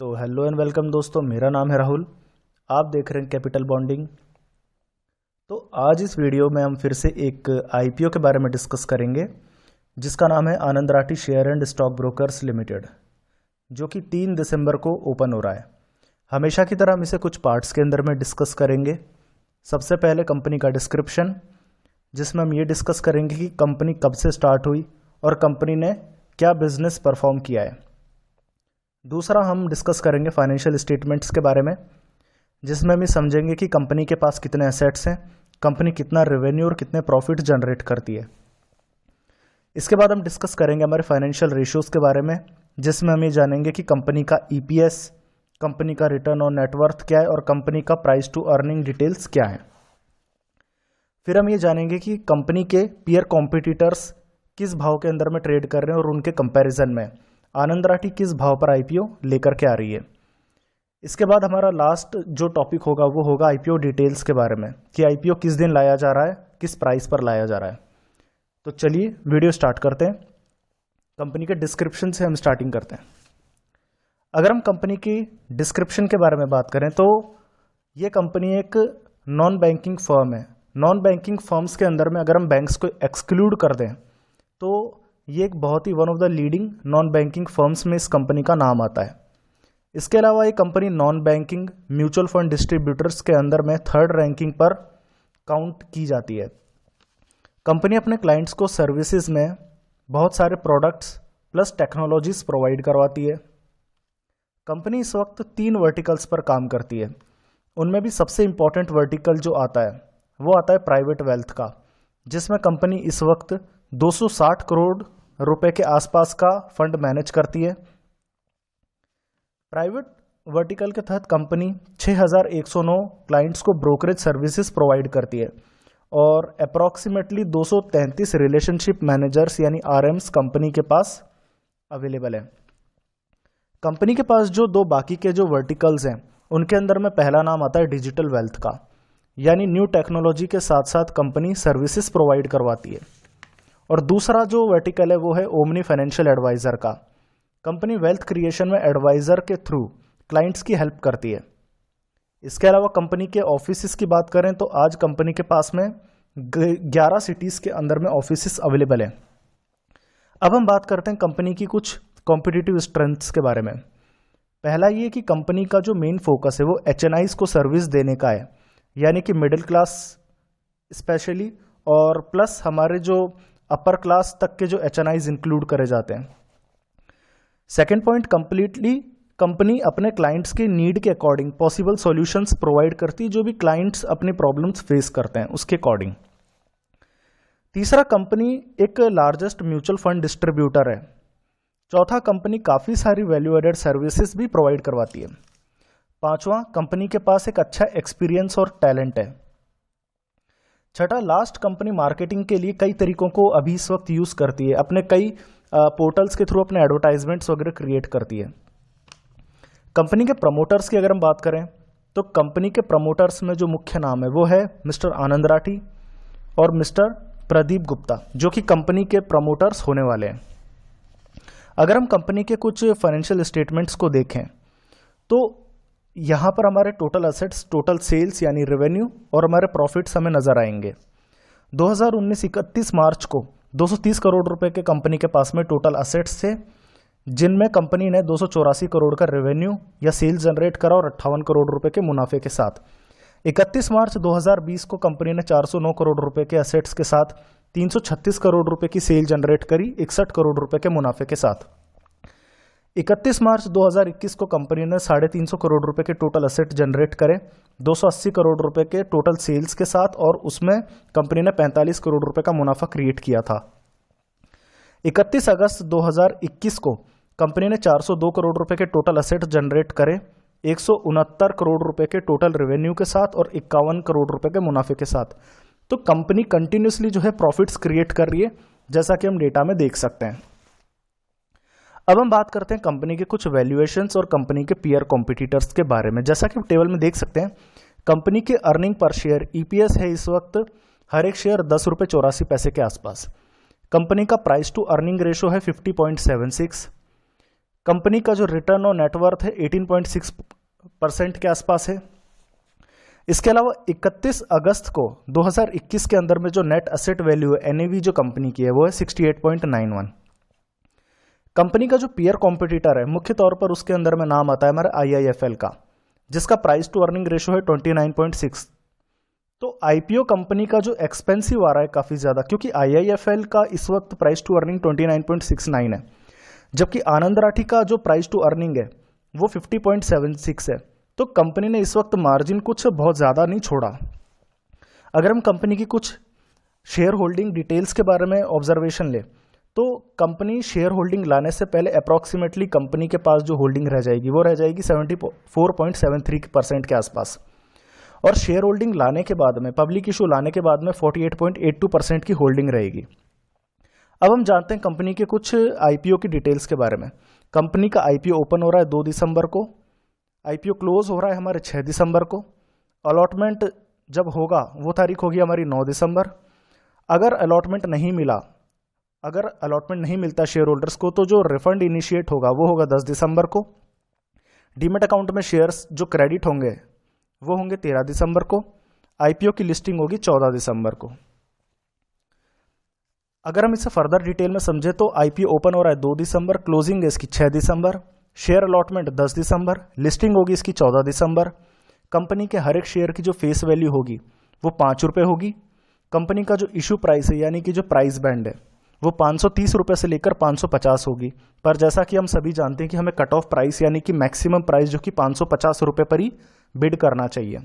तो hello and welcome दोस्तों, मेरा नाम है राहुल। आप देख रहे हैं कैपिटल बॉन्डिंग। तो आज इस वीडियो में हम फिर से एक आईपीओ के बारे में डिस्कस करेंगे जिसका नाम है Anand Rathi share and stock brokers limited, जो कि 3 दिसंबर को ओपन हो रहा है। हमेशा की तरह हम इसे कुछ पार्ट्स के अंदर में डिस्कस करेंगे। सबसे पहले कंपनी का डिस्क्रिप्शन, जिसमें हम ये डिस्कस करेंगे कि कंपनी कब से स्टार्ट हुई और कंपनी ने क्या बिजनेस परफॉर्म किया है। दूसरा हम डिस्कस करेंगे फाइनेंशियल स्टेटमेंट्स के बारे में, जिसमें हम ये समझेंगे कि कंपनी के पास कितने एसेट्स हैं, कंपनी कितना रेवेन्यू और कितने प्रॉफिट जनरेट करती है। इसके बाद हम डिस्कस करेंगे हमारे फाइनेंशियल रेशियोज के बारे में, जिसमें हम ये जानेंगे कि कंपनी का ईपीएस, कंपनी का रिटर्न ऑन नेटवर्थ क्या है और कंपनी का प्राइस टू अर्निंग डिटेल्स क्या है। फिर हम ये जानेंगे कि कंपनी के पीयर कॉम्पिटिटर्स किस भाव के अंदर में ट्रेड कर रहे हैं और उनके कंपैरिजन में आनंद राठी किस भाव पर आईपीओ लेकर के आ रही है। इसके बाद हमारा लास्ट जो टॉपिक होगा वो होगा आईपीओ डिटेल्स के बारे में, कि आईपीओ किस दिन लाया जा रहा है, किस प्राइस पर लाया जा रहा है। तो चलिए वीडियो स्टार्ट करते हैं। कंपनी के डिस्क्रिप्शन से हम स्टार्टिंग करते हैं। अगर हम कंपनी की डिस्क्रिप्शन के बारे में बात करें तो ये कंपनी एक नॉन बैंकिंग फर्म है। नॉन बैंकिंग फर्म्स के अंदर में अगर हम बैंक्स को एक्सक्लूड कर दें तो ये एक बहुत ही one of the leading non banking firms में इस कंपनी का नाम आता है। इसके अलावा ये company non banking mutual fund distributors के अंदर में 3rd रैंकिंग पर काउंट की जाती है। कंपनी अपने क्लाइंट्स को सर्विसेज में बहुत सारे प्रोडक्ट्स प्लस टेक्नोलॉजीज प्रोवाइड करवाती है। कंपनी इस वक्त 3 वर्टिकल्स पर काम करती है। उनमें भी सबसे इंपॉर्टेंट वर्टिकल जो आता है वो आता है प्राइवेट वेल्थ का, जिसमें कंपनी इस वक्त 260 करोड़ रुपए के आसपास का फंड मैनेज करती है। प्राइवेट वर्टिकल के तहत कंपनी 6109 क्लाइंट्स को ब्रोकरेज सर्विसेज प्रोवाइड करती है और अप्रॉक्सीमेटली 233 रिलेशनशिप मैनेजर्स यानी आरएम्स कंपनी के पास अवेलेबल है। कंपनी के पास जो 2 बाकी के जो वर्टिकल्स हैं उनके अंदर में पहला नाम आता है डिजिटल वेल्थ का, यानी न्यू टेक्नोलॉजी के साथ साथ कंपनी सर्विसेज प्रोवाइड करवाती है। और दूसरा जो वर्टिकल है वो है ओमनी फाइनेंशियल एडवाइजर का। कंपनी वेल्थ क्रिएशन में एडवाइजर के थ्रू क्लाइंट्स की हेल्प करती है। इसके अलावा कंपनी के ऑफिसेस की बात करें तो आज कंपनी के पास में 11 सिटीज के अंदर में ऑफिसेस अवेलेबल हैं। अब हम बात करते हैं कंपनी की कुछ कॉम्पिटिटिव स्ट्रेंथ्स के बारे में। पहला ये कि कंपनी का जो मेन फोकस है वो एचएनआईज को सर्विस देने का है, यानी कि मिडिल क्लास स्पेशली और प्लस हमारे जो अपर क्लास तक के जो एचएनआईज इंक्लूड करे जाते हैं। सेकेंड पॉइंट, कंपनी अपने क्लाइंट्स के नीड के अकॉर्डिंग पॉसिबल सॉल्यूशंस प्रोवाइड करती है, जो भी क्लाइंट्स अपनी प्रॉब्लम्स फेस करते हैं उसके अकॉर्डिंग। तीसरा, कंपनी एक लार्जेस्ट म्यूचुअल फंड डिस्ट्रीब्यूटर है। चौथा, कंपनी काफी सारी वैल्यू एडेड सर्विसेज भी प्रोवाइड करवाती है। पांचवा, कंपनी के पास एक अच्छा एक्सपीरियंस और टैलेंट है। छठा, लास्ट, कंपनी मार्केटिंग के लिए कई तरीकों को अभी इस वक्त यूज करती है, अपने कई पोर्टल्स के थ्रू अपने एडवर्टाइजमेंट्स वगैरह क्रिएट करती है। कंपनी के प्रमोटर्स की अगर हम बात करें तो कंपनी के प्रमोटर्स में जो मुख्य नाम है वो है मिस्टर आनंद राठी और मिस्टर प्रदीप गुप्ता, जो कि कंपनी के प्रमोटर्स होने वाले हैं। अगर हम कंपनी के कुछ फाइनेंशियल स्टेटमेंट्स को देखें तो यहाँ पर हमारे टोटल असेट्स, टोटल सेल्स यानी रेवेन्यू और हमारे प्रॉफिट्स हमें नजर आएंगे। 2019 31 मार्च को 230 करोड़ रुपए के कंपनी के पास में टोटल असेट्स थे, जिनमें कंपनी ने 284 करोड़ का रेवेन्यू या सेल्स जनरेट करा और 58 करोड़ रुपए के मुनाफे के साथ। 31 मार्च 2020 को कंपनी ने 409 करोड़ रुपए के असेट्स के साथ 336 करोड़ रुपए की सेल जनरेट करी 61 करोड़ रुपए के मुनाफे के साथ। 31 मार्च 2021 को कंपनी ने 350 करोड़ रुपए के टोटल असेट जनरेट करे 280 करोड़ रुपए के टोटल सेल्स के साथ, और उसमें कंपनी ने 45 करोड़ रुपए का मुनाफा क्रिएट किया था। 31 अगस्त 2021 को कंपनी ने 402 करोड़ रुपए के टोटल असेट जनरेट करे 169 करोड़ रुपए के टोटल रेवेन्यू के साथ और 51 करोड़ रुपए के मुनाफे के साथ। तो कंपनी कंटिन्यूसली जो है प्रॉफिट्स क्रिएट कर रही है, जैसा कि हम डेटा में देख सकते हैं। अब हम बात करते हैं कंपनी के कुछ वैल्यूएशंस और कंपनी के पीयर कॉम्पिटिटर्स के बारे में। जैसा कि टेबल में देख सकते हैं, कंपनी के अर्निंग पर शेयर ईपीएस है इस वक्त हर एक शेयर 10 रुपये 84 पैसे के आसपास। कंपनी का प्राइस टू अर्निंग रेशो है 50.76। कंपनी का जो रिटर्न ऑन नेटवर्थ है 18.6% के आसपास है। इसके अलावा 31 अगस्त को 2021 के अंदर में जो नेट असेट वैल्यू है NAV जो कंपनी की है वो है 68.91। कंपनी का जो पीयर कॉम्पिटिटर है मुख्य तौर पर उसके अंदर में नाम आता है हमारे IIFL का, जिसका प्राइस टू अर्निंग रेशियो है 29.6। तो IPO कंपनी का जो एक्सपेंसिव आ रहा है काफी ज्यादा, क्योंकि IIFL का इस वक्त प्राइस टू अर्निंग 29.69 है, जबकि आनंद राठी का जो प्राइस टू अर्निंग है वो 50.76 है। तो कंपनी ने इस वक्त मार्जिन कुछ बहुत ज़्यादा नहीं छोड़ा। अगर हम कंपनी की कुछ शेयर होल्डिंग डिटेल्स के बारे में ऑब्जर्वेशन ले तो कंपनी शेयर होल्डिंग लाने से पहले अप्रॉक्सीमेटली कंपनी के पास जो होल्डिंग रह जाएगी वो रह जाएगी 74.73% के आसपास, और शेयर होल्डिंग लाने के बाद में, पब्लिक इशू लाने के बाद में 48.82% की होल्डिंग रहेगी। अब हम जानते हैं कंपनी के कुछ IPO की डिटेल्स के बारे में। कंपनी का IPO ओपन हो रहा है 2 दिसंबर को, IPO क्लोज हो रहा है हमारे 6 दिसंबर को। अलॉटमेंट जब होगा वो तारीख होगी हमारी 9 दिसंबर। अगर अलॉटमेंट नहीं मिलता शेयर होल्डर्स को तो जो रिफंड इनिशिएट होगा वो होगा 10 दिसंबर को। डीमेट अकाउंट में शेयर्स जो क्रेडिट होंगे वो होंगे 13 दिसंबर को। IPO की लिस्टिंग होगी 14 दिसंबर को। अगर हम इसे फर्दर डिटेल में समझे तो IPO ओपन हो रहा है 2 दिसंबर, क्लोजिंग है इसकी 6 दिसंबर, शेयर अलॉटमेंट 10 दिसंबर, लिस्टिंग होगी इसकी 14 दिसंबर। कंपनी के हर एक शेयर की जो फेस वैल्यू होगी वो 5 रुपये होगी। कंपनी का जो इशू प्राइस है यानी कि जो प्राइस बैंड है वो 530 रुपये से लेकर 550 होगी, पर जैसा कि हम सभी जानते हैं कि हमें कट ऑफ प्राइस यानी कि मैक्सिमम प्राइस जो कि 550 रुपये पर ही बिड करना चाहिए।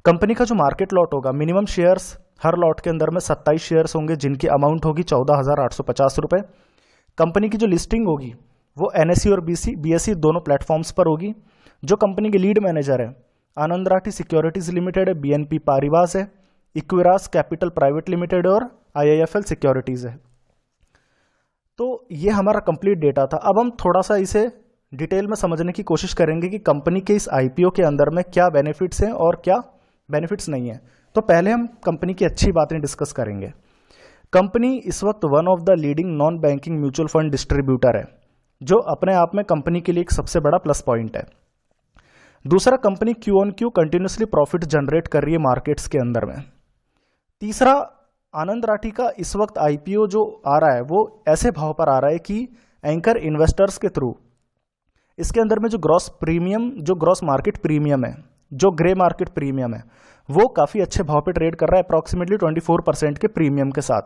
कंपनी का जो मार्केट लॉट होगा, मिनिमम शेयर्स हर लॉट के अंदर में 27 शेयर्स होंगे जिनकी अमाउंट होगी 14,850 रुपये। कंपनी की जो लिस्टिंग होगी वो NSE और BSE दोनों प्लेटफॉर्म्स पर होगी। जो कंपनी के लीड मैनेजर है आनंद राठी सिक्योरिटीज लिमिटेड है, BNP पारिवास है, इक्विरास कैपिटल प्राइवेट लिमिटेड और IIFL सिक्योरिटीज है। तो ये हमारा कंप्लीट डेटा था। अब हम थोड़ा सा इसे डिटेल में समझने की कोशिश करेंगे कि कंपनी के इस IPO के अंदर में क्या बेनिफिट्स हैं और क्या बेनिफिट्स नहीं है। तो पहले हम कंपनी की अच्छी बातें डिस्कस करेंगे। कंपनी इस वक्त one of the leading non banking mutual fund distributor है, जो अपने आप में कंपनी के लिए एक सबसे बड़ा प्लस पॉइंट है। दूसरा, company Q-on-Q continuously profit generate कर रही है मार्केट्स के अंदर में। तीसरा, आनंद राठी का इस वक्त IPO जो आ रहा है वो ऐसे भाव पर आ रहा है कि एंकर इन्वेस्टर्स के थ्रू इसके अंदर में जो ग्रॉस मार्केट प्रीमियम है, जो ग्रे मार्केट प्रीमियम है, वो काफी अच्छे भाव पे ट्रेड कर रहा है, अप्रॉक्सीमेटली 24% के प्रीमियम के साथ।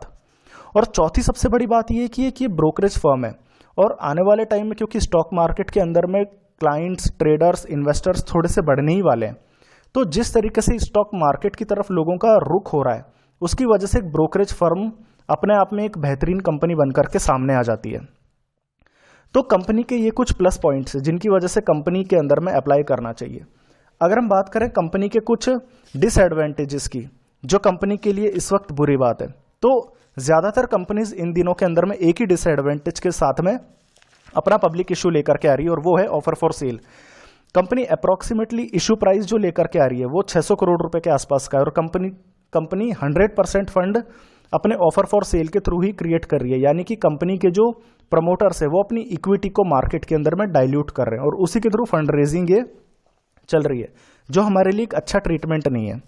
और चौथी सबसे बड़ी बात ये है कि ये ब्रोकरेज फर्म है, और आने वाले टाइम में क्योंकि स्टॉक मार्केट के अंदर में क्लाइंट्स, ट्रेडर्स, इन्वेस्टर्स थोड़े से बढ़ने ही वाले हैं, तो जिस तरीके से स्टॉक मार्केट की तरफ लोगों का रुख हो रहा है उसकी वजह से एक ब्रोकरेज फर्म अपने आप में एक बेहतरीन कंपनी बनकर के सामने आ जाती है। तो कंपनी के ये कुछ प्लस पॉइंट्स हैं जिनकी वजह से कंपनी के अंदर में अप्लाई करना चाहिए। अगर हम बात करें कंपनी के कुछ डिसएडवांटेजेस की, जो कंपनी के लिए इस वक्त बुरी बात है, तो ज्यादातर कंपनीज इन दिनों के अंदर में एक ही डिसएडवांटेज के साथ में अपना पब्लिक इशू लेकर के आ रही है, और वो है offer for sale. Company approximately issue price जो लेकर के आ रही है वो 600 करोड़ रुपए के आसपास का है, और कंपनी 100% फंड अपने ऑफर फॉर सेल के थ्रू ही क्रिएट कर रही है, यानी कि कंपनी के जो प्रमोटर्स है वो अपनी इक्विटी को मार्केट के अंदर में डाइल्यूट कर रहे हैं, और उसी के थ्रू फंड रेजिंग ये चल रही है, जो हमारे लिए एक अच्छा ट्रीटमेंट नहीं है।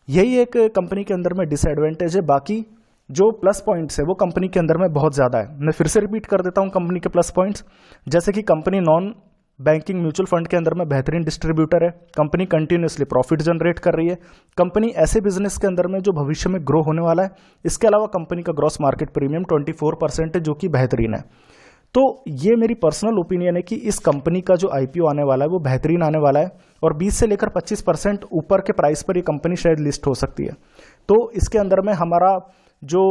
यही एक कंपनी के अंदर में डिसएडवांटेज है। बाकी जो प्लस पॉइंट्स है वो कंपनी के अंदर में बहुत ज़्यादा है। मैं फिर से रिपीट कर देता हूँ कंपनी के प्लस पॉइंट्स, जैसे कि company non banking mutual fund के अंदर में बेहतरीन डिस्ट्रीब्यूटर है, कंपनी कंटिन्यूसली प्रॉफिट जनरेट कर रही है, कंपनी ऐसे बिजनेस के अंदर में जो भविष्य में ग्रो होने वाला है। इसके अलावा कंपनी का ग्रॉस मार्केट प्रीमियम 24% है, जो कि बेहतरीन है। तो ये मेरी पर्सनल ओपिनियन है कि इस कंपनी का जो IPO आने वाला है वो बेहतरीन आने वाला है, और 20 से लेकर 25% ऊपर के प्राइस पर ये कंपनी शायद लिस्ट हो सकती है। तो इसके अंदर में हमारा जो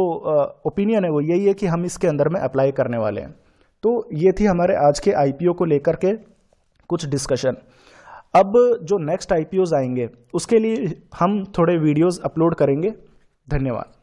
ओपिनियन है वो यही है कि हम इसके अंदर में अप्लाई करने वाले हैं। तो ये थी हमारे आज के IPO को लेकर के कुछ डिस्कशन। अब जो नेक्स्ट IPOs आएंगे उसके लिए हम थोड़े वीडियोस अपलोड करेंगे। धन्यवाद।